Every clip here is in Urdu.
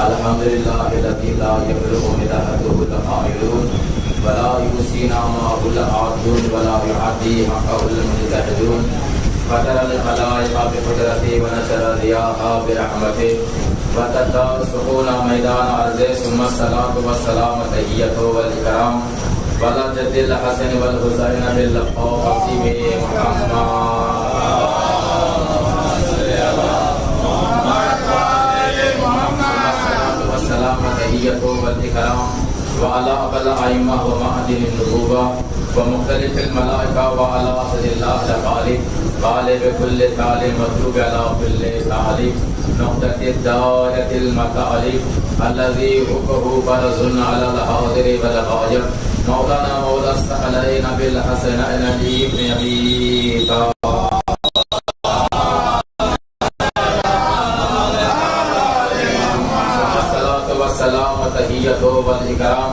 الحمد لله الذي لا يبلغ مدحته القائلون ولا يحصي نعمه العادون ولا يعدي حقه المجتهدون فطر الخلائق بقدرته ونشر الرياح برحمته وتدار سكون ميدان عرضه ثم الصلاة والسلام تحية والإكرام ولا جد الحسن والحسين بالقاسم محمد تحية والإكرام وعلى أبل الأئمة ومعدن النبوة ومختلف الملائكة وعلى أسد الله الغالب غالب كل طالب مطلوب على كل طالب نقطة الدائرة المطالب الذي حقه فرض على الحاضر والغائب مولانا مولى الثقلين بالحسنين بن أبي طالب والسلام تحية والإكرام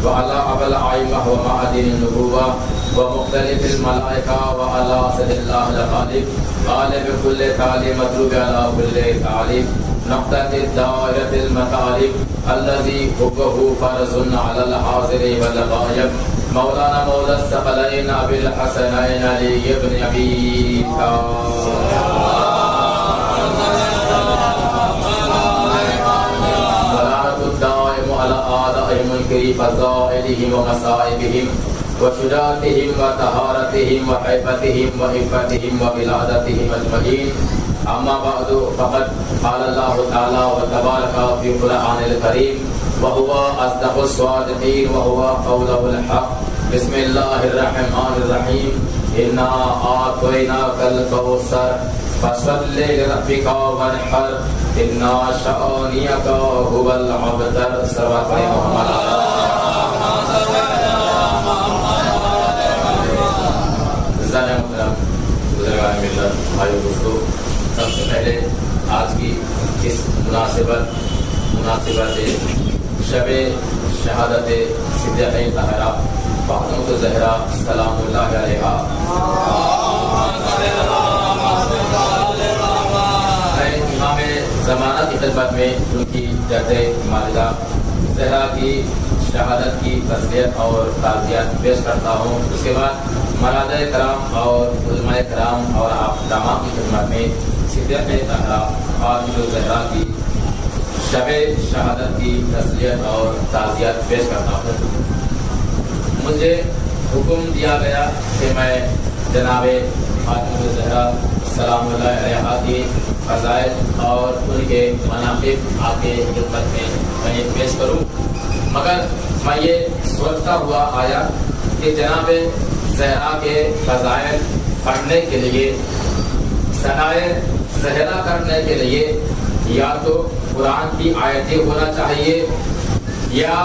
وعلى أبل الأئمة ومعدن النبوة ومختلف الملائكة وعلى أسد الله الغالب غالب كل طالب مطلوب على كل طالب نقطة الدائرة المطالب الذي حقه فرض على الحاضر والغائب مولانا مولى الثقلين بالحسنين علي بن أبي طالب على آدائهم الكريم فضائلهم ومصائبهم وشجاعتهم وطهارتهم وحيبتهم وعفتهم وولادتهم أجمعين أما بعد فقد قال الله تعالى وتبارك في القرآن الكريم وهو أصدق الصادقين وهو قوله الحق بسم الله الرحمن الرحيم إنا أعطيناك الكوثر فصل لربك وانحر إنا شانئك هو الأبتر صلوات محمد بزرگان ملت بھائی دوستو سب سے پہلے آج کی اس مناسبت شب شہادت صدیقہ طاہرہ فاطمہ الزہرا سلام اللہ علیہا امام زمانہ کی خدمت میں ان کی جد ماجدہ زہرا کی شہادت کی تسلیت اور تعزیت پیش کرتا ہوں. اس کے بعد مراد کرام اور علماء کرام اور آپ تمام کی خدمت میں صدیقہ طاہرہ فاطمہ الزہرا کی شب شہادت کی تسلیت اور تعزیت پیش کرتا ہوں. مجھے حکم دیا گیا کہ میں جناب فاطمہ الزہرا سلام اللہ علیہا کی فضائل اور ان کے مناقب آپ کے خدمت میں پیش کروں, مگر میں یہ سوچتا ہوا آیا کہ جناب زہرا کے فضائل پڑھنے کے لیے, ثنائے زہرا کرنے کے لیے یا تو قرآن کی آیتیں ہونا چاہیے یا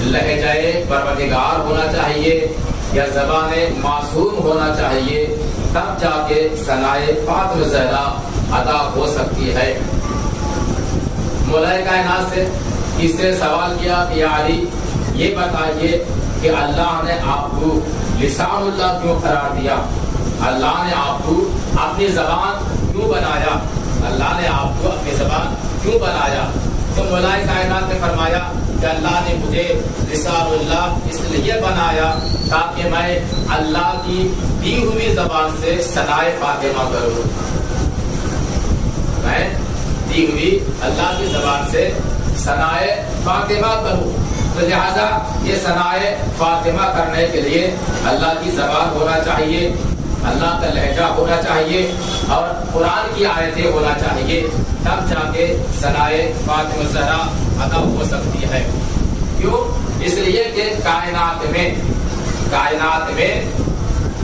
لہجہ پروردگار ہونا چاہیے یا زبان معصوم ہونا چاہیے, تب جا کے ثنائے فاطمہ زہرا ادا ہو سکتی ہے. مولا کائنات سے اس نے سوال کیا کہ یا علی یہ بتائیے کہ اللہ نے آپ کو لسان اللہ کیوں قرار دیا, اللہ نے آپ کو اپنی زبان کیوں بنایا, اللہ نے آپ کو اپنی زبان کیوں بنایا؟ تو مولا کائنات نے فرمایا کہ اللہ نے مجھے لسان اللہ اس لیے بنایا تاکہ میں اللہ کی دی ہوئی زبان سے ثنائے فاطمہ کروں, میں دی ہوئی اللہ کی زبان سے ثنائے فاطمہ کروں. تو لہذا یہ ثنائے فاطمہ کرنے کے لیے اللہ کی زبان ہونا چاہیے, اللہ کا لہجہ ہونا چاہیے اور قرآن کی آیتیں ہونا چاہیے, تب جا کے ثنائے فاطمہ زہرا ادا ہو سکتی ہے. کیوں؟ اس لیے کہ کائنات میں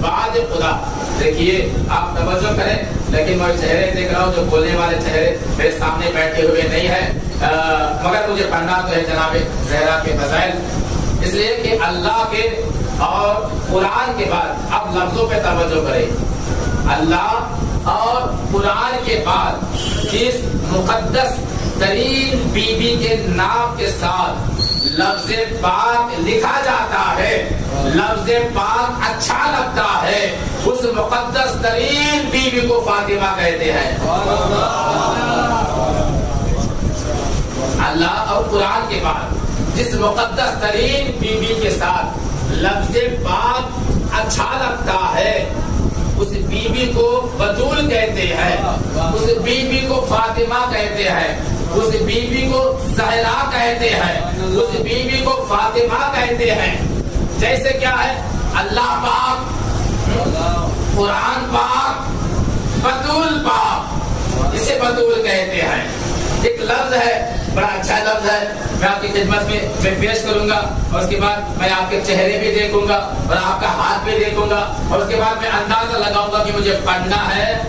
بعد خدا, دیکھیے آپ توجہ کریں, لیکن میں چہرے دیکھ رہا ہوں جو بولنے والے چہرے میرے سامنے بیٹھے ہوئے نہیں ہیں, مگر مجھے پڑھنا تو ہے جناب زہرا کے فضائل, اس لیے کہ اللہ کے اور قرآن کے بعد اب لفظوں پہ توجہ کریں, اللہ اور قرآن کے بعد جس مقدس ترین بیوی کے نام کے ساتھ لفظ پاک لکھا جاتا ہے, لفظ پاک اچھا لگتا ہے, اس مقدس ترین بیوی کو فاطمہ کہتے ہیں. اللہ اور قرآن کے بعد جس مقدس ترین بیوی کے ساتھ لفظ پاک اچھا لگتا ہے اس بیوی کو بتول کہتے ہیں، اس بیوی کو فاطمہ کہتے ہیں، اس بیوی کو زہرا کہتے ہیں، اس بیوی کو فاطمہ کہتے ہیں۔ جیسے کیا ہے اللہ پاک، قرآن پاک، بتول پاک، اسے بتول کہتے ہیں۔ ایک لفظ ہے بڑا اچھا لفظ ہے، میں آپ کی خدمت میں پیش کروں گا اور اس کے بعد میں آپ کے چہرے بھی دیکھوں گا اور آپ کا ہاتھ بھی دیکھوں گا اور اس کے بعد میں اندازہ لگاؤں گا کہ مجھے پڑھنا ہے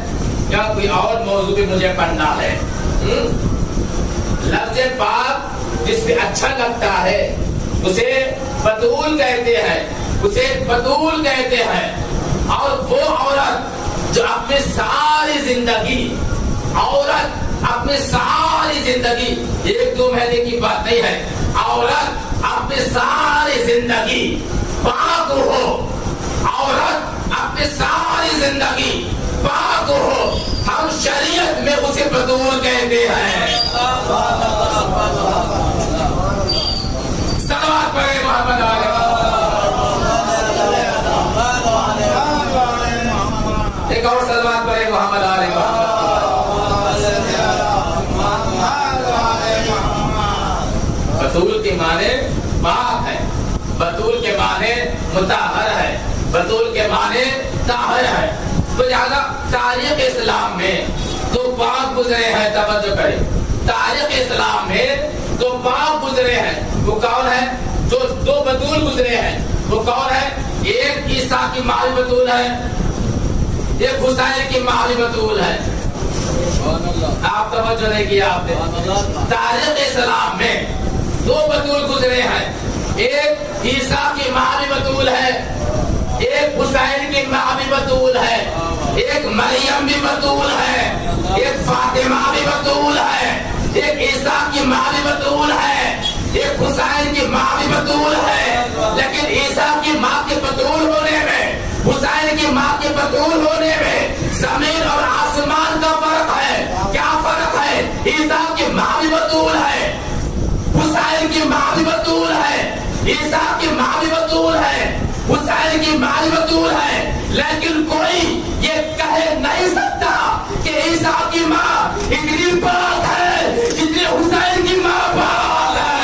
یا کوئی اور موضوع بھی مجھے پڑھنا ہے۔ لفظ پاک جس پہ اچھا لگتا ہے اسے بتول کہتے ہیں، اسے بتول کہتے ہیں۔ اور وہ عورت جو اپنی ساری زندگی، عورت اپنی ساری زندگی، ایک دو مہینے کی بات نہیں ہے، عورت اپنی ساری زندگی پاک ہو، عورت اپنی ساری زندگی پاک ہو، ہم شریعت میں اسے بتول کہتے ہیں۔ صلوات پڑھیں محمد علیہ۔ ایک اور صلوات پڑھیں محمد علیہ۔ بتول کے معنی پاک ہے، بتول کے معنی مطہر ہے، بتول کے معنی طاہر ہے۔ تو لہذا تاریخ اسلام میں دو پاک گزرے ہیں، توجہ کریں، تاریخ اسلام میں دو پاک گزرے ہیں، وہ کون ہے؟ جو دو بتول گزرے ہیں وہ کون ہے؟ ایک عیسیٰ کی ماں بھی بتول ہے، ایک حسین کی ماں بھی بتول ہے۔ آپ توجہ نہیں کیا آپ نے؟ تاریخ اسلام میں دو بتول گزرے ہیں، ایک عیسیٰ کی ماں بھی بتول ہے، ایک حسین کی ماں بھی بتول ہے، ایک مریم بھی بتول ہے، ایک فاطمہ بھی بتول ہے، ایک عیسیٰ کی ماں بھی بتول ہے، ایک حسین کی ماں بھی بتول ہے۔ لیکن عیسیٰ کی ماں کے بتول ہونے میں، حسین کی ماں کے بتول ہونے میں زمین اور آسمان کا فرق ہے۔ کیا فرق ہے؟ عیسیٰ کی ماں بھی بتول ہے، حسین کی ماں بھی بتول ہے، عیسیٰ کی ماں بھی بتول ہے، حسین کی ماں بھی بتول ہے۔ لیکن کوئی یہ کہہ نہیں سکتا کہ عیسیٰ کی ماں اتنی پاک ہے جتنی حسین کی ماں پاک ہے۔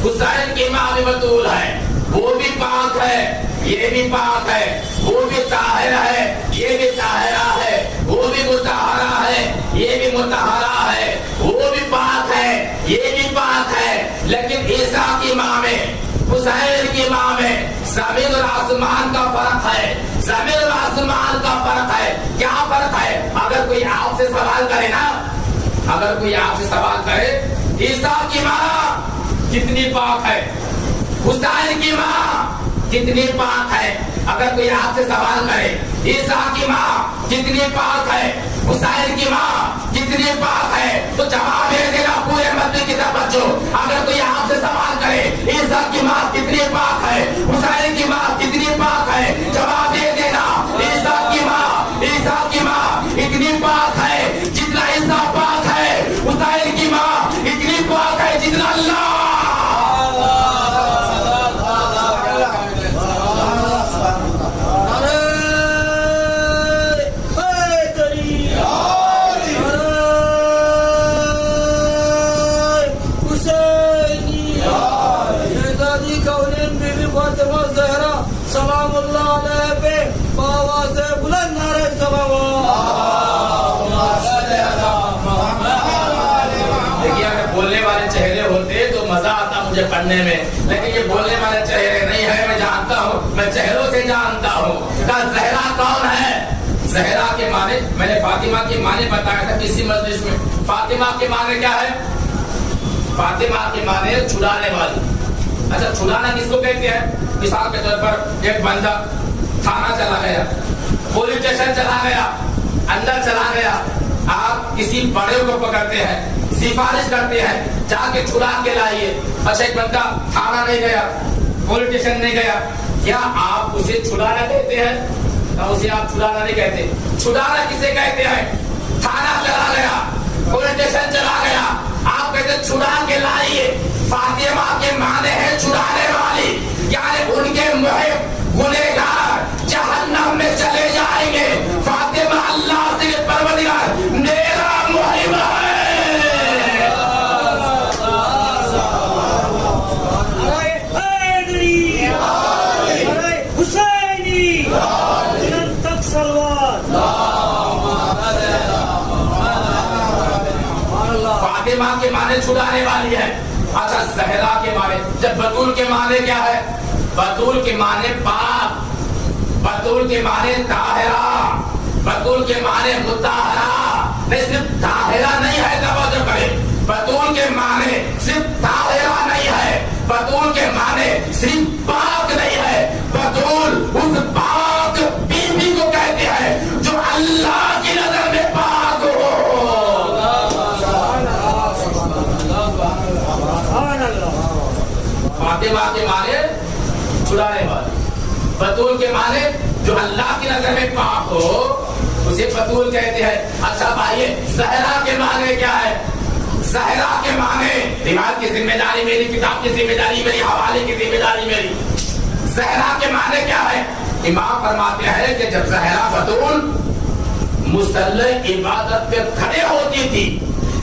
حسین کی ماں بھی بتول ہے، وہ بھی پاک ہے، یہ بھی پاک ہے، وہ بھی طاہر ہے، یہ بھی طاہرہ ہے، وہ بھی مطہرہ ہے، یہ بھی مطہرہ ہے، وہ بھی پاک ہے، یہ بھی پاک ہے۔ لیکن عیسیٰ کی ماں میں، حسین کی ماں میں زمین اور آسمان کا فرق ہے، زمین اور آسمان کا فرق ہے۔ کیا فرق ہے؟ اگر کوئی آپ سے سوال کرے نا، اگر کوئی آپ سے سوال کرے عیسیٰ کی ماں کتنی پاک ہے، حسین کی ماں کتنی پاک ہے، اگر کوئی آپ سے سوال کرے عیسیٰ کی ماں کتنی پاک ہے، حسین کی ماں کتنی پاک ہے، تو جواب دے دینا پورے مدنی کی توجہ۔ اگر کوئی آپ سے سوال کرے عیسیٰ کی ماں کتنی پاک ہے، حسین کی ماں کتنی پاک ہے، جواب دے دینا عیسیٰ کی ماں، عیسیٰ کی ماں اتنی پاک ہے جتنا عیسیٰ پاک ہے، حسین کی ماں اتنی پاک ہے جتنا اللہ۔ سلام اللہ علیہ پہ باواز بلند نعرہ دیکھیے اگر بولنے والے چہرے ہوتے تو مزہ آتا مجھے پڑھنے میں، لیکن یہ بولنے والے چہرے نہیں ہے۔ میں جانتا ہوں، میں چہروں سے جانتا ہوں۔ زہرا کون ہے؟ زہرا کے معنی میں نے فاطمہ کے معنی بتایا تھا کسی مجلس میں۔ فاطمہ کے معنی کیا ہے؟ فاطمہ کے معنی چھڑانے والی۔ اچھا چھڑانا کس کو کہتے ہیں؟ مثال کے طور پر ایک بندہ تھانہ چلا گیا، پولیس اسٹیشن چلا گیا، اندر چلا گیا، آپ کسی بڑے کو پکڑتے ہیں, سفارش کرتے ہیں جا کے چھڑا کے لائیے. اچھا ایک بندہ تھانہ نہیں گیا, پولیس اسٹیشن نہیں گیا, کیا آپ اسے چھڑانا کہتے ہیں؟ اسے آپ چھڑانا نہیں کہتے. چھڑانا کسے کہتے ہیں؟ تھانہ چلا گیا, پولیس اسٹیشن چلا گیا, آپ کہتے چھڑا کے لائیے. فاطمہ کے معنی ہے چھڑانے والی, یعنی ان کے محب گنہگار جہنم میں چلے جائیں گے. فاطمہ اللہ سے پروردگار میرا محب ہے. فاطمہ کے معنی چھڑانے والی ہے. اچھا زہرا کے معنی, جب بطول کے معنی کیا ہے؟ بطول کے معنی پاک, بطول کے معنی طاہرہ, بطول کے معنی مطہرہ. نہیں صرف طاہرہ نہیں ہے, توجہ کرے, بطول کے معنی صرف طاہرہ نہیں ہے, بطول کے معنی صرف پاک نہیں ہے. بطول اس پاک بیوی کو کہتے ہیں جو اللہ کی نظر میں پاک ہو. فاطمہ کے معنی چھڑانے والی, بطول کے معنی جو اللہ کی نظر میں پاک ہو اسے بطول کہتے ہیں. اچھا بھائی زہرا کے معنی کیا ہے؟ زہرا کے معنی روایت کی ذمہ داری میری, کتاب کی ذمہ داری میری, حوالے کی ذمہ داری میری. زہرا کے معنی کیا ہے؟ امام فرماتے ہیں کہ جب زہرا بطول مصلی عبادت پہ کھڑے ہوتی تھی,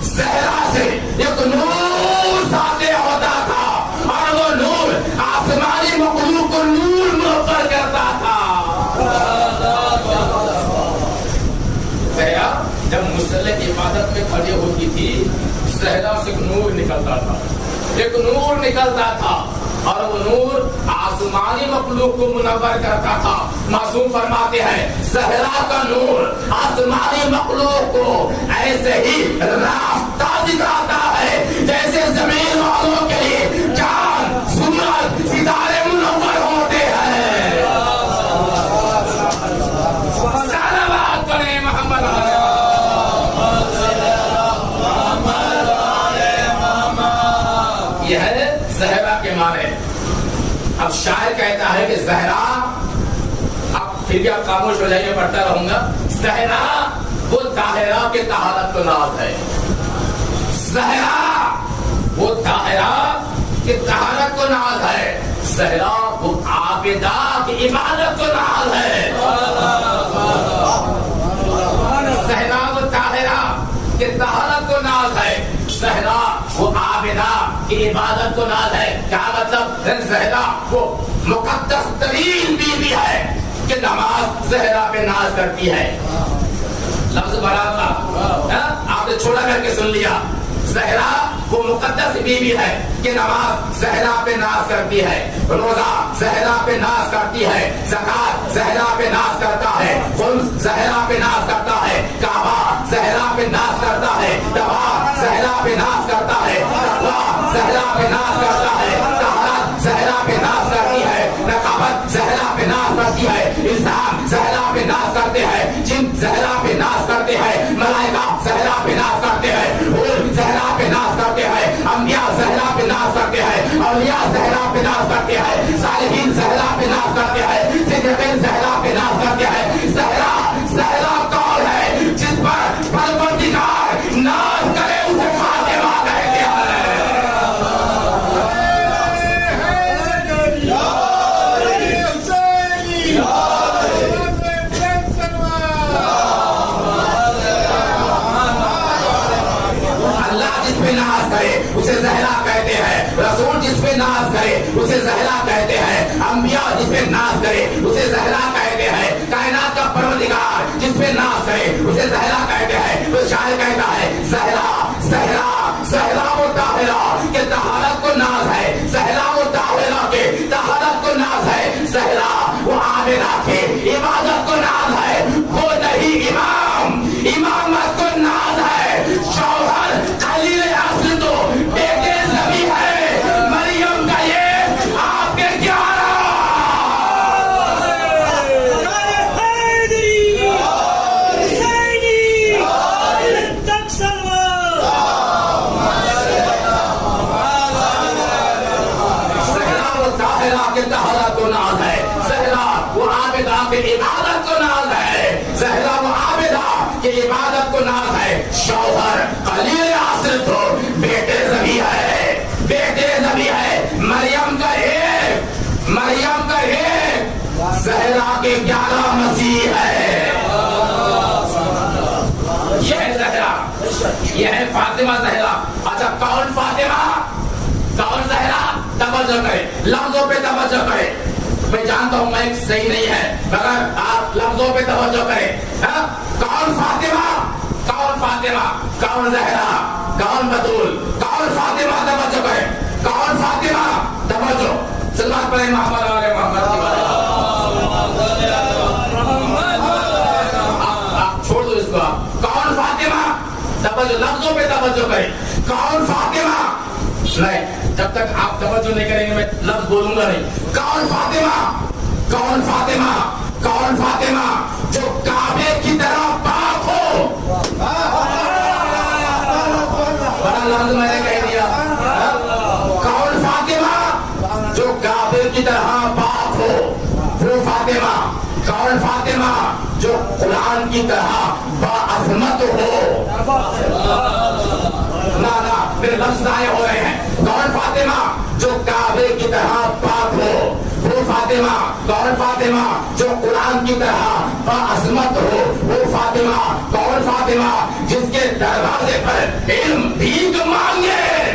زہرا سے ایک نور ساطع ہوتا تھا, اور وہ نور آسمانی مخلوق کو نور منور کرتا تھا. زہرا جب مصلی عبادت میں کھڑے ہوتی تھی, زہرا سے ایک نور نکلتا تھا, ایک نور نکلتا تھا, اور وہ نور آسمانی مخلوق کو منور کرتا تھا. معصوم فرماتے ہیں زہرا کا نور آسمانی مخلوق کو ایسے ہی راستہ دکھاتا ہے جیسے زمین والوں کے لیے چاند, سورج, ستارے منور ہوتے ہیں. صلوات کریں محمد علیہ. یہ ہے زہرا کے معنی. اب شاعر کہتا ہے کہ زہرا, اب پھر بھی آپ خاموش ہو جائیے, پڑھتا رہوں گا. زہرا وہ طاہرہ کے طہارت کو ناز ہے, زہرا وہ طاہرہ کے طہارت کو ناز ہے, زہرا وہ عابدہ کی عبادت کو ناز ہے. زہرا وہ طاہرہ کے طہارت کو ناز ہے, زہرا وہ عابدہ کی عبادت کو ناز ہے. کیا مطلب؟ زہرا وہ مقدس ترین بیوی ہے کہ نماز زہرا پہ ناز کرتی ہے. لفظ برابر آپ نے چھوڑا کر کے سن لیا. زہرا وہ مقدس بیوی ہے کہ نماز زہرا پہ ناز کرتی ہے, روزہ زہرا پہ ناز کرتی ہے, زکات زہرا پہ ناز کرتا ہے, خمس زہرا پہ ناز کرتا ہے, کعبہ زہرا پہ ناز کرتا ہے, دوا زہرا پہ ناز کرتا ہے, تقویٰ زہرا پہ ناز کرتا ہے, طہارت زہرا پہ ناز کرتی ہے, نقابت زہرا پہ ناز کرتی ہے, انسان زہرا پہ ناز کرتے ہیں, جن زہرا پہ ناز کرتے ہیں, ملائکہ زہرا پہ ناز کرتے ہیں, زہرا پہ ناز کرتے ہیں, انبیاء زہرا پہ ناز کرتے ہیں, اولیاء زہرا پہ ناز کرتے ہیں, صالحین زہرا پہ ناز کرتے ہیں, صدیقین زہرا پہ ناز کرتے ہیں. زہرا زہرا کون ہے جس پر پروردگار ناز کرے اسے فاطمہ کہتے ہیں. اسے زہرا کہتے ہیں, رسول جس پہ ناز کرے اسے زہرا کہتے ہیں, انبیاء جس پہ ناز کرے اسے زہرا کہتے ہیں, کائنات کا پروردگار جس پہ ناز کرے اسے زہرا کہتے ہیں. تو شاعر کہتا ہے زہرا زہرا زہرا وہ طاہرہ کے طہارت کو ناز ہے, زہرا وہ طاہرہ کے طہارت کو ناز ہے, زہرا وہ عابدہ کے عبادت کو ناز ہے. وہ نہیں امام امامت کو ناز ہے, شوہر خلیل اصل تو بیٹے زبی ہے, مریم کا یہ آپ کے 11 حیدری حسینی کہ عبادت کو ناز ہے، شوہر قلیل حاصل تو بیٹے زبی ہے، بیٹے زبی ہے، مریم کا ایک، مریم کا ایک، زہرا کے 11 مسیح ہے، یہ ہے زہرا، یہ ہے فاطمہ زہرا۔ اچھا کون فاطمہ کون زہرا؟ توجہ کرے، لفظوں پہ توجہ کرے، میں جانتا ہوں میں صحیح نہیں ہے مگر آپ لفظوں پہ توجہ کریں۔ کون فاطمہ کون فاطمہ کون زہرا کون بطول کون فاطمہ؟ توجہ کریں، کون فاطمہ؟ توجہ، سلوات پڑھیں محمد علیہ محمد کی بات۔ آپ چھوڑ دو اس کو، کون فاطمہ؟ توجہ، لفظوں پہ توجہ کریں، کون فاطمہ؟ نہیں، جب تک آپ توجہ نہیں کریں گے میں لفظ بولوں گا نہیں۔ کون فاطمہ کون فاطمہ کون فاطمہ جو کعبے کی طرح پاک ہو؟ بڑا لفظ میں نے کہہ دیا، کون فاطمہ جو کعبے کی طرح پاک ہو؟ وہ فاطمہ۔ کون فاطمہ جو قرآن کی طرح باعظمت ہو؟ نہ میرے لفظ ضائع ہو رہے ہیں۔ کون فاطمہ جو کعبے کی طرح پاک ہو؟ وہ فاطمہ۔ کون فاطمہ جو قرآن کی طرح باعظمت ہو؟ وہ فاطمہ۔ کون فاطمہ جس کے دروازے پر علم بھیک مانگے؟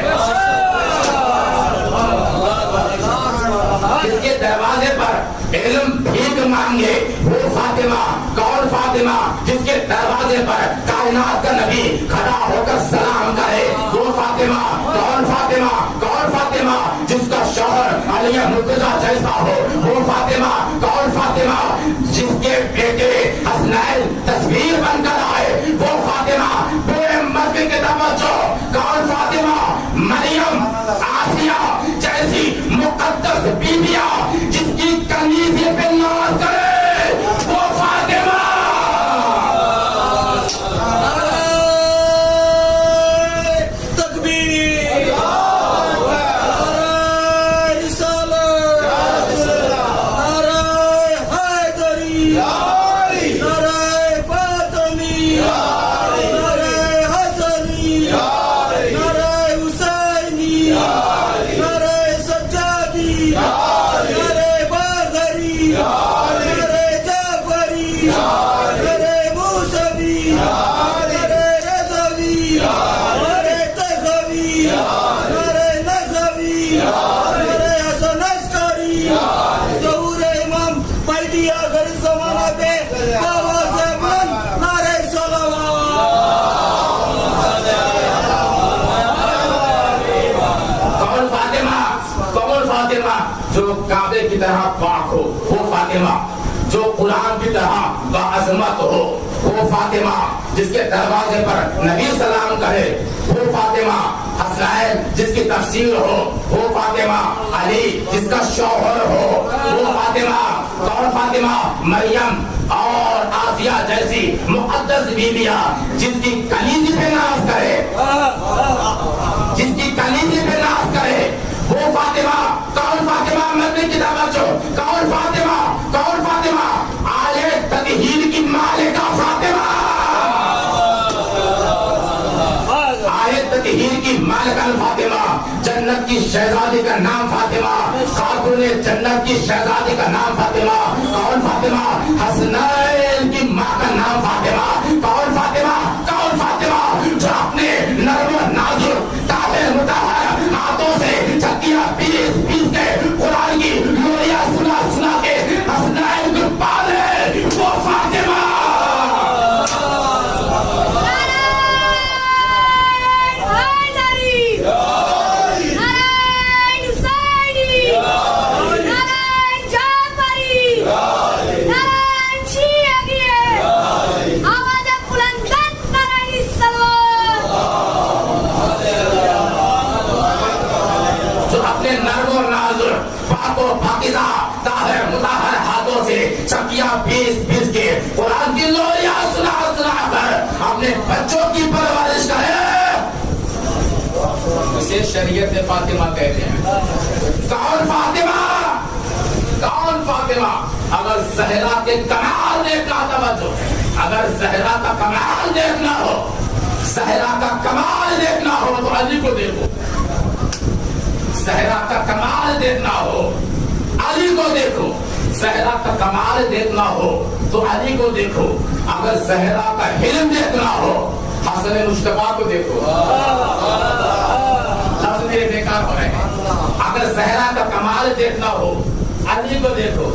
جس کے دروازے پر علم بھیک مانگے وہ فاطمہ۔ کون فاطمہ جس کے دروازے پر کائنات کا نبی کھڑا ہو کر سلام کرے وہ فاطمہ۔ کون فاطمہ کون فاطمہ جس کا شوہر علی مرتضیٰ جیسا ہو وہ فاطمہ۔ کون فاطمہ جس کے بیٹے حسنین تصویر بن کر آئے وہ فاطمہ۔ پورے مکے کے توجہ، کون فاطمہ؟ مریم آسیہ جیسی مقدس بیویاں جس کی کنیزے پہ ناز کرے وہ فاطمہ۔ جو کعبے کی طرح پاک ہو وہ فاطمہ۔ جو قرآن کی طرح باعظمت ہو وہ فاطمہ۔ جس کے دروازے پر نبی سلام کرے وہ فاطمہ۔ حسنین جس کی تفسیر ہو وہ فاطمہ۔ علی جس کا شوہر ہو وہ فاطمہ۔ کون فاطمہ؟ مریم اور آسیہ جیسی مقدس بیویاں جس کی کلیزی پہ ناز کرے، جس کی کلیزی پہ ناز کرے وہ فاطمہ۔ کون فاطمہ؟ مدنی کی توجہ، کون فاطمہ کون فاطمہ؟ آلے تطہیر کی مالکہ فاطمہ، آلے تطہیر کی مالکہ فاطمہ۔ جنت کی شہزادی کا نام فاطمہ، خاتون جنت کی شہزادی کا نام فاطمہ۔ کون فاطمہ؟ حسنین کی ماں کا نام فاطمہ۔ کون فاطمہ کون فاطمہ جو اپنے نرم و نازک طاہر مطہر ہاتھوں سے چکیاں پیس پیس کے قرآن کی لوریاں سنا سنا کے حسنین کو پالے وہ فاطمہ۔ چکیاں پیس پیس کے قرآن کی لوریاں سنا سنا کر اپنے بچوں کی پرورش کرے اسے شریعت فاطمہ کہتے ہیں۔ کون فاطمہ کون فاطمہ؟ اگر زہرا کے کمال دیکھنا توجہ اگر زہرا کا کمال دیکھنا ہو، زہرا کا کمال دیکھنا ہو تو علی کو دیکھو، زہرا کا کمال دیکھنا ہو علی کو دیکھو، زہرا کا کمال دیکھنا ہو تو علی کو دیکھو، اگر زہرا کا علم دیکھنا ہو حسن مجتبیٰ کو دیکھو۔ لفظ میرے بیکار ہو رہے ہیں۔ اگر زہرا کا کمال دیکھنا ہو علی کو دیکھو،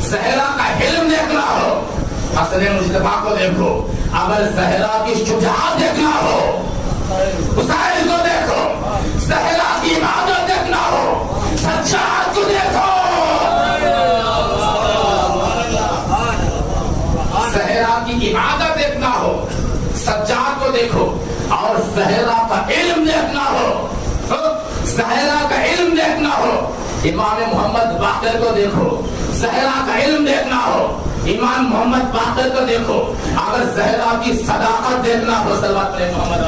زہرا کا علم دیکھنا ہو حسن مجتبیٰ کو دیکھو، اگر زہرا کی شجاعت دیکھنا ہو حسین کو دیکھو، زہرا کی عبادت دیکھنا ہو سجاد کو دیکھو، زہرا کی عبادت دیکھنا ہو سجاد کو دیکھو، اور زہرا کا علم دیکھنا ہو، زہرا کا علم دیکھنا ہو امام محمد باقر کو دیکھو، زہرا کا علم دیکھنا ہو امام محمد باقر کو دیکھو، اگر زہرا کی صداقت دیکھنا ہو صلوات علی محمد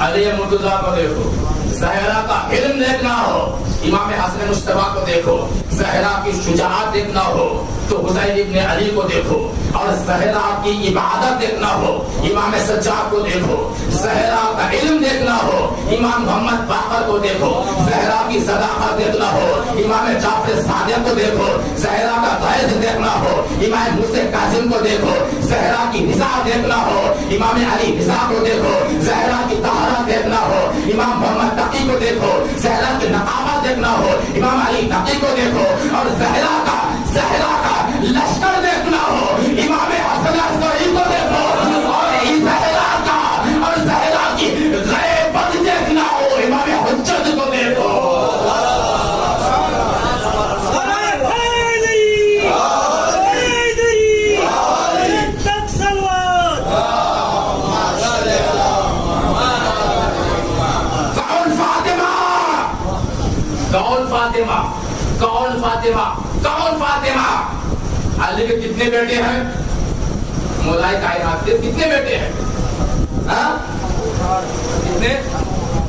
علیہ مرتضیٰ کو دیکھو، زہرا کا علم دیکھنا ہو امام حسن مجتبیٰ کو دیکھو، زہرا کی شجاعت دیکھنا ہو تو حسین ابن علی کو دیکھو، اور زہرا کی عبادت دیکھنا ہو امام سجاد کو دیکھو، زہرا کا علم دیکھنا ہو امام محمد باقر کو دیکھو، زہرا کی صداقت دیکھنا ہو امام جعفر صادق کو دیکھو، زہرا کا فیض دیکھنا ہو امام موسیٰ کاظم کو دیکھو، زہرا کی نساء دیکھنا ہو امام علی نساء کو دیکھو، زہرا کی طہارت دیکھنا ہو امام محمد تقی کو دیکھو، زہرا کی نقابت دیکھنا ہو امام علی تقی کو دیکھو، اور زہرا کا لشکر دیکھنا ہو امام حسن عسکری کو دیکھو، اور زہرا کا اور زہرا کی غیبت دیکھنا ہو امام حجت کو دیکھو۔ کون فاطمہ؟ علی کے کتنے بیٹے ہیں؟ مولائے کائنات کے کتنے بیٹے ہیں؟ کتنے؟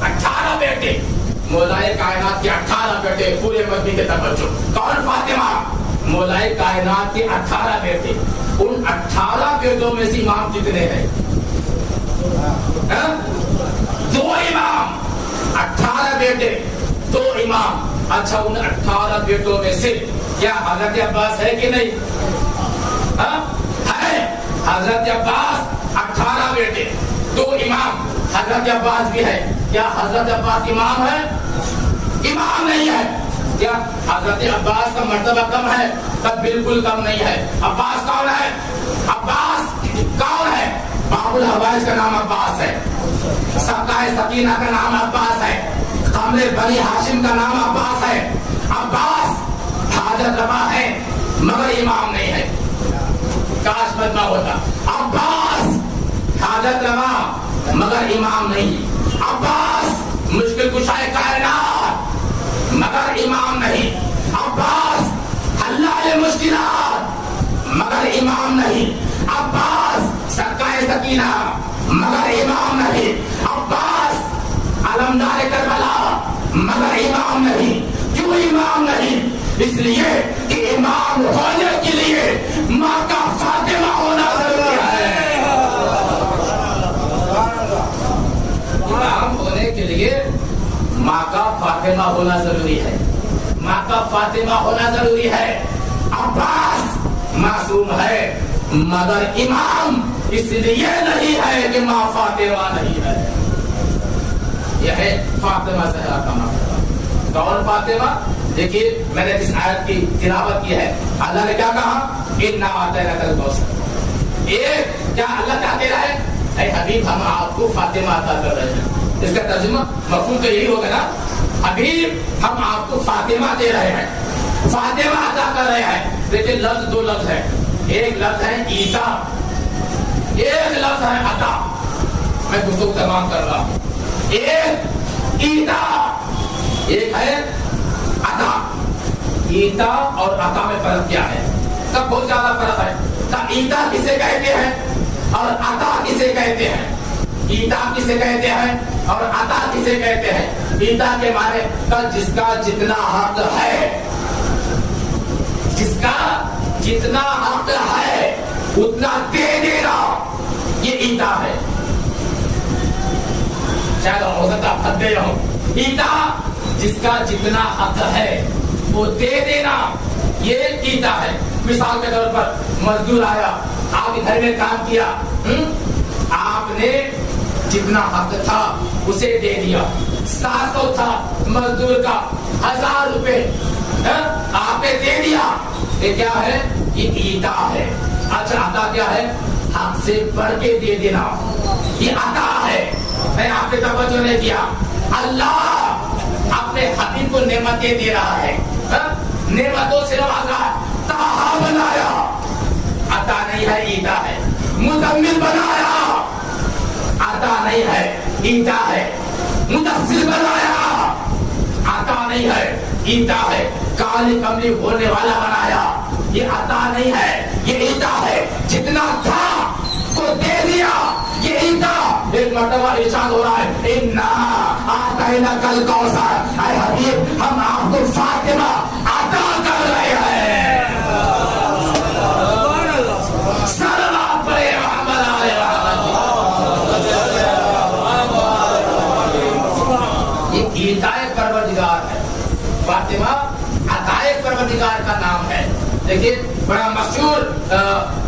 18 بیٹے، مولائے کائنات کے 18 بیٹے، پورے مدنی کے توجہ۔ کون فاطمہ؟ مولائے کائنات کے 18 بیٹے، ان 18 بیٹوں میں سے امام کتنے ہیں؟ 2 امام، 18 بیٹے 2 امام۔ اچھا، ان 18 بیٹوں میں سے کیا حضرت عباس ہے کہ نہیں؟ ہے حضرت عباس، 18 بیٹے 2 امام، حضرت عباس بھی ہے۔ کیا حضرت عباس امام ہے؟ امام نہیں ہے۔ کیا حضرت عباس کا مرتبہ کم ہے؟ تب بالکل کم نہیں ہے۔ عباس کون ہے؟ عباس کون ہے؟ باب الحوائج کا نام عباس ہے، سقائے سکینہ کا نام عباس ہے، قمر بنی ہاشم کا نام عباس ہے۔ عباس حاجت روا ہے مگر امام نہیں ہے۔ کاش بدنا ہوتا۔ عباس حاجت روا مگر امام نہیں۔ عباس مشکل کشائے کائنات مگر امام نہیں۔ عباس حلال مشکلات مگر امام نہیں۔ عباس سقائے سکینہ مگر امام نہیں۔ عباس علمدار کربلا مگر امام نہیں۔ کیوں امام نہیں؟ اس لیے کہ امام ہونے کے لیے ماں کا فاطمہ ہونا ضروری ہے۔ امام ہونے کے لیے ماں کا فاطمہ ہونا ضروری ہے، ماں کا فاطمہ ہونا ضروری ہے۔ عباس معصوم ہے مگر امام اس لیے نہیں ہے کہ ماں فاطمہ نہیں ہے۔ یہ ہے فاطمہ زہرا کا مرتبہ۔ کون فاطمہ؟ دیکھیے میں نے جس آیت کی تلاوت کی ہے، اللہ نے کیا کہا؟ اِنَّا أَعْطَيْنَاكَ الْكَوْثَرَ، ایک کیا اللہ کیا کہہ رہا ہے؟ اے حبیب ہم آپ کو فاطمہ عطا کر رہے ہیں. اس کا ترجمہ مفہوم تو یہی ہوگا نا, حبیب ہم آپ کو فاطمہ دے رہے ہیں, فاطمہ عطا کر رہے ہیں. لیکن لفظ دو لفظ ہے, ایک لفظ ہے عیسیٰ, ایک لفظ ہے عطا. میں گفتگو تمام کر رہا ہوں. ایک عیسیٰ, ایک ہے عطا. عیسیٰ اور عطا میں فرق کیا ہے؟ تب بہت زیادہ فرق ہے. عیسیٰ کسے کہتے ہیں اور عطا کسے کہتے ہیں؟ عیسیٰ کسے کہتے ہیں اور عطا کسے کہتے ہیں؟ عیسیٰ کے معنی کا جس کا جتنا حق ہے, جس کا جتنا حق ہے اتنا دے دینا, یہ عیسیٰ ہے. شاید ہو سکتا ہے پھنس گئے ہوں. عیسیٰ جس کا جتنا حق ہے وہ دے دینا, یہ عیسیٰ ہے. مثال کے طور پر مزدور آیا, آپ گھر میں کام کیا, آپ نے جتنا حق تھا اسے دے دیا. 700 تھا مزدور کا, 1000 روپے آپ نے دے دیا. یہ کیا ہے؟ یہ عطا ہے. اچھا عطا کیا ہے؟ حق سے بڑھ کے دے دینا, یہ عطا ہے. میں آپ کے توجہ نہیں کیا. اللہ اپنے حبیب کو نعمتیں دے رہا ہے, نعمتوں سے نوازا, تاہا بنایا, عطا نہیں ہے عطا ہے. مزمل بنایا, عطا نہیں ہے عطا ہے. مدثر بنایا, عطا نہیں ہے عطا ہے. کالی کملی ہونے والا بنایا, یہ عطا نہیں ہے, یہ عطا ہے. جتنا تھا تو دے دیا, یہ عطا. ایک مرتبہ ارشاد ہو رہا ہے, اِنَّا أَعْطَيْنَاكَ الْكَوْثَرَ, اے حبیب ہم آپ کو فاطمہ عطا کر رہے ہیں. صلوات پڑھے محمد علیہ وسلم. یہ عطائے پروردگار ہے. فاطمہ عطائے پروردگار کا نام ہے. دیکھیے بڑا مشہور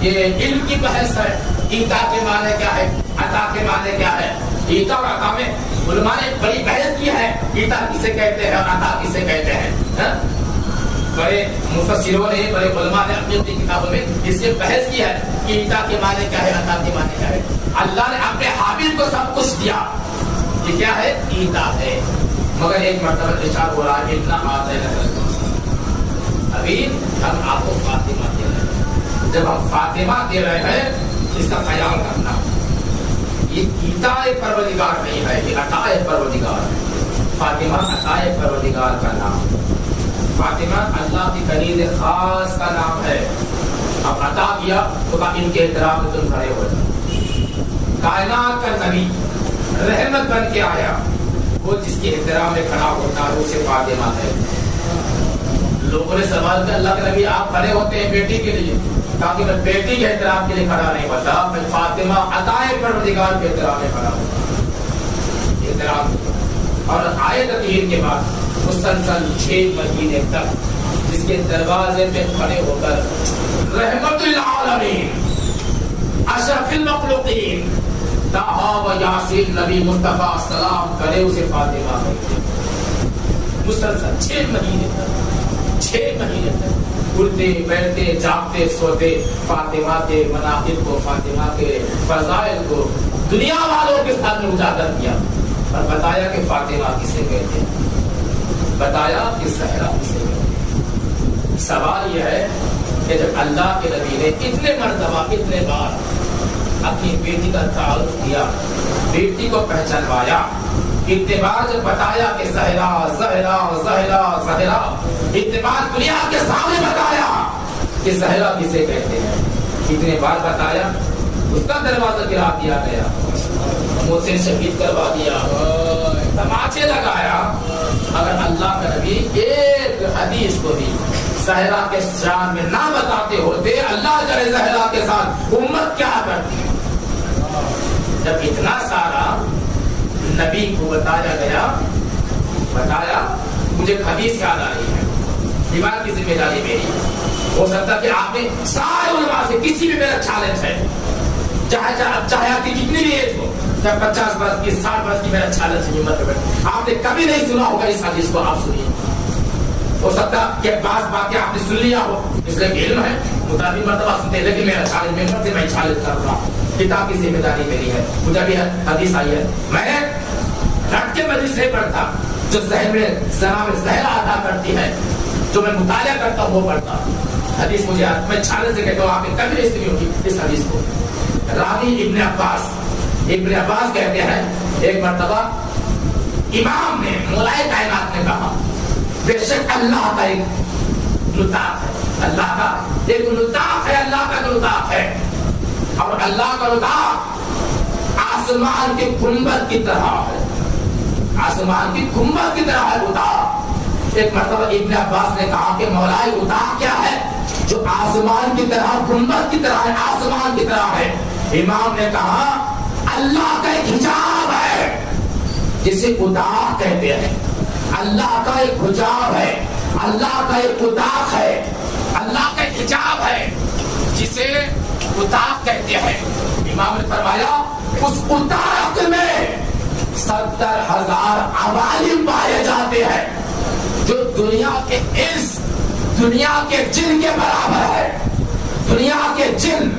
یہ علم کی بحث ہے. عطا کے معنی کیا ہے, عطا کے معنی کیا ہے. عطا اور عطا میں علماء نے بڑی بحث کی ہے. عطا کسے کہتے ہیں اور عطا کسے کہتے ہیں. بڑے مفسروں نے, بڑے علماء نے اپنی اپنی کتابوں میں اس سے بحث کی ہے کہ عطا کے معنی کیا ہے, عطا کے معنی کیا ہے. اللہ نے اپنے حبیب کو سب کچھ دیا, یہ کیا ہے؟ عطا ہے. مگر ایک مرتبہ ارشاد ہو رہا ہے, اتنا آتا ہے ابھی ہم آپ کو فاطمہ دے رہے ہیں. جب ہم فاطمہ دے رہے ہیں اس کا خیال کرنا. یہ عطائے پروردگار نہیں ہے, یہ عطائے پروردگار ہے. فاطمہ عطائے پروردگار کا نام. فاطمہ اللہ کی خرید خاص کا نام ہے. اب عطا کیا تو ان کے احترام میں تم کھڑے ہو جاؤ. کائنات کا نبی رحمت بن کے آیا, وہ جس کے احترام میں کھڑا ہوتا ہے اسے فاطمہ ہے. لوگوں نے سوال کیا, اللہ کے نبی آپ کھڑے ہوتے ہیں بیٹی کے لیے, تاکہ میں بیٹی کے احترام کے لیے کھڑا نہیں ہوتا, میں فاطمہ عطائے پروردگار کے احترام میں کھڑا ہوتا. احترام. اور آیت تطہیر کے بعد مسلسل 6 مہینے تک جس کے دروازے پہ کھڑے ہو کر رحمت للعالمین اشرف المخلوقین طٰہٰ و یاسین نبی مصطفیٰ سلام کرے, اسے فاطمہ کہتے ہیں. مسلسل 6 مہینے تک اٹھتے بیٹھتے جاگتے سوتے فاطمہ کے مناقب کو, فاطمہ کے فضائل کو دنیا والوں کے سامنے اجاگر کیا اور بتایا کہ فاطمہ کسے کہتے ہیں, بتایا کہ زہرا کسے کہتے ہیں. سوال یہ ہے کہ جب اللہ کے نبی نے اتنے مرتبہ اتنے بار اپنی بیٹی کا تعارف کیا, بیٹی کو پہچانوایا, اتنے بار جب بتایا کہ زہرا زہرا زہرا زہرا, اتنے بار دنیا کے سامنے بتایا کہ زہرا کسے کہتے ہیں, اتنے بار بتایا, اس کا دروازہ گرا دیا گیا, محسن شہید کروا دیا, تماچے لگایا. اگر اللہ کا نبی ایک حدیث کو بھی زہرا کے شان میں نہ بتاتے ہوتے, اللہ کرے زہرا کے ساتھ امت کیا کرتی. جب اتنا سارا نبی کو بتایا گیا, بتایا, مجھے حدیث یاد آ رہی ہے, دیوار کی ذمہ داری میری. ہو سکتا کہ آپ نے سارے علماء سے کسی بھی میرا چیلنج ہے, چاہے آپ کی جتنی بھی ایج ہو, چاہے 50 برس کی 60 برس کی, میرا چیلنج ہے ہمت ہے. آپ نے کبھی نہیں سنا ہوگا اس حدیث کو, آپ سنیے. ہو سکتا کہ بعض باتیں آپ نے سن لیا ہو, اس لیے علم ہے, متعدد مرتبہ سنتے ہیں، لیکن میرا چالش ممبر سے میں چالش کر رہا ہوں، کتاب کی ذمہ داری میری ہے، مجھے بھی حدیث آئی ہے، میں رٹ کے حدیث نہیں پڑھتا، جو ذہن میں زہرا عطا کرتی ہے، جو میں مطالعہ کرتا ہوں وہ پڑھتا ہوں۔ حدیث مجھے میں چھانے سے کہتا ہوں، آپ نے کبھی نہیں سنی ہوگی اس حدیث کو۔ راوی ابن عباس کہتے ہیں ایک مرتبہ امام نے مولائے کائنات نے کہا بے شک اللہ کا ایک لطاف ہے، اللہ کا ایک لطاف ہے، اللہ کا لطاف ہے، اور اللہ کا لطاف آسمان کے گنبد کی طرح ہے، آسمان کی گنبد کی طرح ہے لطاف۔ ایک مرتبہ ابن عباس نے کہا کہ مولائے لطاف کیا ہے جو آسمان کی طرح گنبد کی طرح ہے، آسمان کی طرح ہے؟ امام نے کہا اللہ کا ایک حجاب ہے جسے لطاف کہتے ہیں، اللہ کا ایک حجاب ہے، اللہ کا ایک لطاف ہے، اللہ کا ایک حجاب ہے جسے لطاف کہتے ہیں۔ امام نے فرمایا اس لطاف میں 70,000 عوالم پائے جاتے ہیں جو دنیا کے انس، دنیا کے جن کے برابر ہے، دنیا کے جن،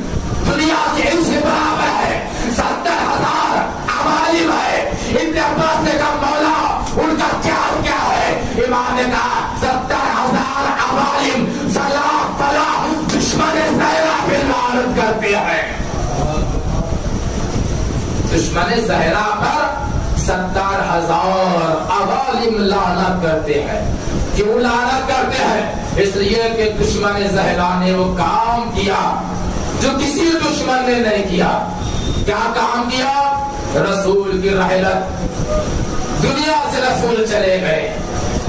دنیا کے انس کے برابر ہے، 70,000 عوالم ہے۔ ابن عباس نے کہا مولا ان کا کیا ہے؟ امام نے کہا 70,000 عوالم سلاح فلاح دشمن زہرا پہ لعنت کرتے ہیں، دشمن زہرا پر 70,000 عوالم لعنت کرتے ہیں۔ کیوں لعنت کرتے ہیں؟ اس لیے کہ دشمن زہرا نے وہ کام کیا جو کسی دشمن نے نہیں کیا۔ کیا کام کیا؟ رسول کی رحلت، دنیا سے رسول چلے گئے،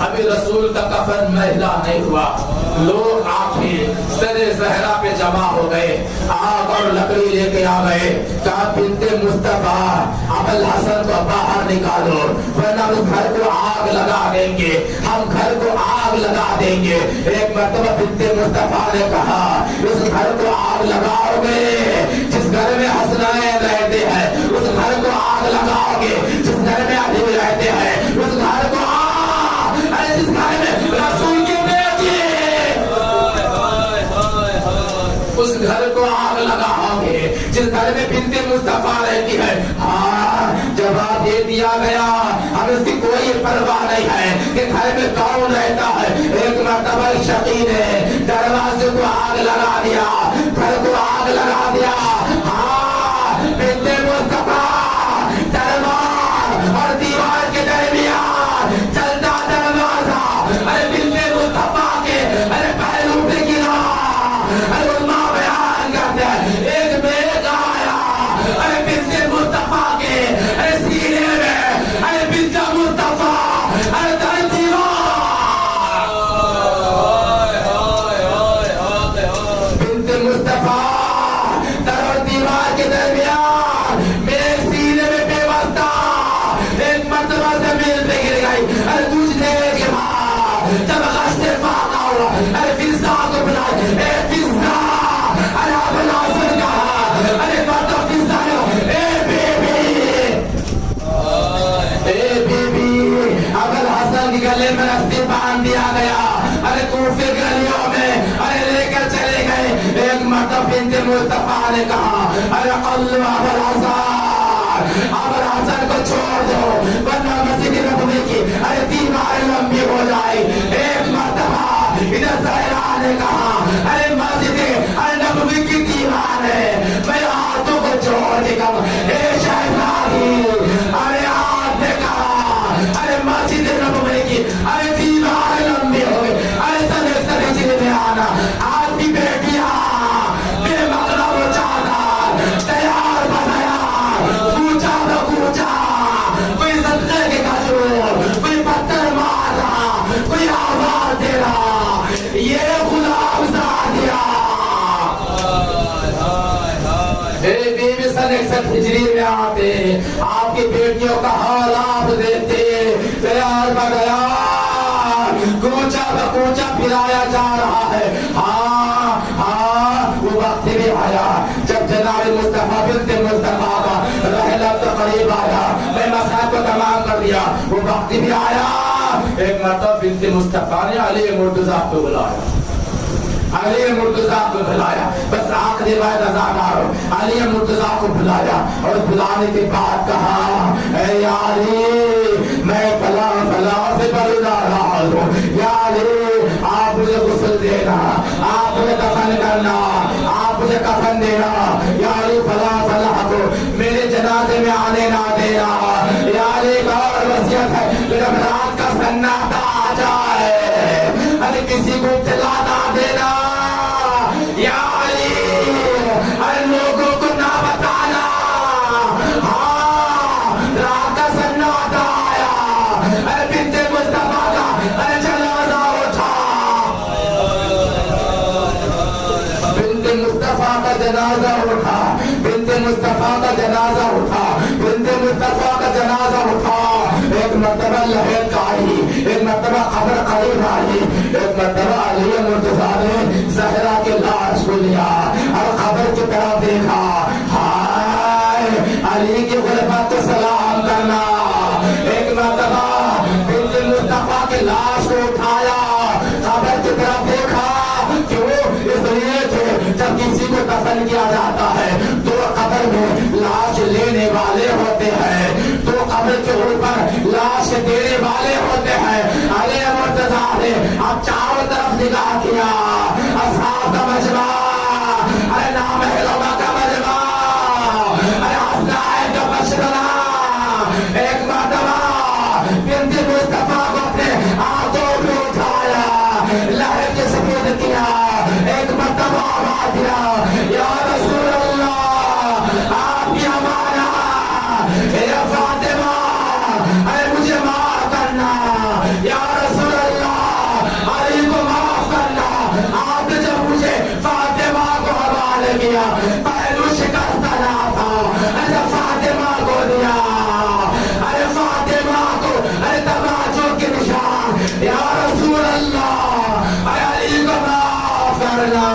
ابھی رسول کا کفن مہلا نہیں ہوا، لوگ آنکھیں سر زہرا پہ جمع ہو گئے، آگ اور لکڑی لے کے آ گئے، کہا بنت مصطفیٰ ابوالحسن کو باہر نکالو ورنہ اس گھر کو آگ لگا دیں گے، ہم گھر کو آگ لگا دیں گے۔ ایک مرتبہ بنت مصطفیٰ نے کہا اس گھر کو آگ لگاؤ گے جس گھر میں حسنائیں رہتے ہیں، اس گھر کو آگ لگاؤ گے جس گھر میں علی رہتے ہیں، اس گھر کو جس گھر میں رسول کی بیٹی، اس گھر کو آگ لگاؤ گے جس گھر میں بنت مصطفیٰ رہتی ہے۔ ہاں جواب دے دیا گیا، ہم اس کی کوئی پرواہ نہیں ہے کہ گھر میں کون رہتا ہے۔ ایک مرتبہ شقی نے دروازے کو آگ لگا دیا، گھر کو آگ لگا دیا۔ ہاں بنت مصطفیٰ دربار اور دیوار کے درمیان چلتا دروازہ، ارے بنت مصطفیٰ کے ارے پہلو پہ گرا، ارے علماء بیان کرتے ہیں ایک بیگ آیا، ارے بنت مصطفیٰ کے ارے سینے میں، ارے بنت مصطفیٰ ارے در دیوار، بنت مصطفیٰ در اور دیوار کے درمیان میرے سینے میں بے واسطہ ایک مرتبہ زمین پہ گر گئی۔ ارے تجھے کے بعد جب غشت فاقہ ہوا، ارے فضا کو بلائے، اے فضا، ارے ابوالحسن کہا، ارے مرتبہ فضا نے اے بی بی ابوالحسن کی گلے میں رسی باندھ دیا گیا، ارے کوفے گلیوں میں ارے لے کر چلے گئے۔ ایک مرتبہ بنت مصطفیٰ نے کہا ارے قلو ابوالحسن کو چھوڑ دو ورنہ مسجد نبوی کی ارے دیوار لمبی ہو جائے۔ ایک مرتبہ ادھر زہرا نے کہا ارے مسجد ارے نبوی کی دیوار ہے، میں ہاتھوں کو چھوڑ دے گا۔ اے شہزادی ارے آپ نے کہا ارے مسجد نبوی کی ارے دیوار لمبی ہو گئی، ارے سنے جن میں آنا آپ کی بیٹیاں بے مغرب و چادر تیار بتیار، کوچا نہ کوچا، کوئی صدقے کے کھجور، کوئی پتھر مار رہا، کوئی آواز دے رہا، یہ غلام زادیہ۔ بیوی سن 61 ہجری میں آتے، آپ کی بیٹیوں کا حال آپ دیکھتے، تیار بغیار کوچا بکوچا پھرایا جا رہا ہے۔ ہاں وہ وقت بھی آیا جب جناب مصطفیٰ بنت مصطفیٰ کا رحلت قریب آیا، میں مسائل کو تمام کر دیا۔ وہ وقت بھی آیا، ایک مرتبہ بنت مصطفیٰ نے علی مرتضیٰ کو بلایا، علی مرتضیٰ کو بلایا، بس آخری بات اذان مارو، علی مرتضیٰ کو بلایا اور بلانے کے بعد کہا اے علی میں فلاں فلاں سے بڑی ناراض ہوں، یا علی آپ مجھے غسل دینا، آپ مجھے کفن کرنا، آپ مجھے کفن دینا، یا علی فلاں فلاں کو میرے جنازے میں آنے نہ دینا، یا علی ایک اور وصیت ہے کہ جب رات کا سناٹا آ جائے ارے کسی کو اطلاع نہ دینا، یا علی ارے لوگوں کو نہ بتانا، ہاں رات کا سناٹا آیا، ارے بنت مصطفیٰ کا ارے جنازہ اٹھا، بنت مصطفیٰ کا جنازہ اٹھا، بنت مصطفیٰ کا جنازہ اٹھا، بنت مصطفیٰ کا جنازہ اٹھا، ایک مرتبہ لہر کا آئی، ایک مرتبہ قبر قریب آئی، ایک مرتبہ علی مرتضیٰ نے زہرا کے لاش کو لیا اور قبر کی طرف دیکھا، ہائے علی کی غربت کو سلام کرنا، ایک مرتبہ بنت مصطفیٰ کے لاش کو اٹھایا، قبر کی طرف دیکھا، کیوں؟ اس لیے کہ جب کسی کو دفن کیا جاتا ہے تو قبر میں لاش لینے والے ہوتے ہیں، تو قبر کے اوپر لاش دینے والے ہوتے ہیں، علی مرتضیٰ نے اب چاروں طرف نگاہ کیا، اصحاب کا مجمع، ارے نام علماء کا مجمع، ارے حسنائن کا مشورہ، ایک مرتبہ بنت مصطفیٰ کو اپنے ہاتھوں میں اٹھایا، لہر کے سپرد کیا، ایک مرتبہ آواز دیا یا رسول اللہ آپ کی امانہ، یا فاطمہ ارے مجھے معاف کرنا، یا رسول اللہ علی کو معاف کرنا، آپ نے جب مجھے فاطمہ کو حوالے کیا پہلو شکستہ نہ تھا، جب فاطمہ کو دیا، ارے فاطمہ کو ارے تباجوں کے نشان، یا رسول اللہ ارے علی کو معاف کرنا،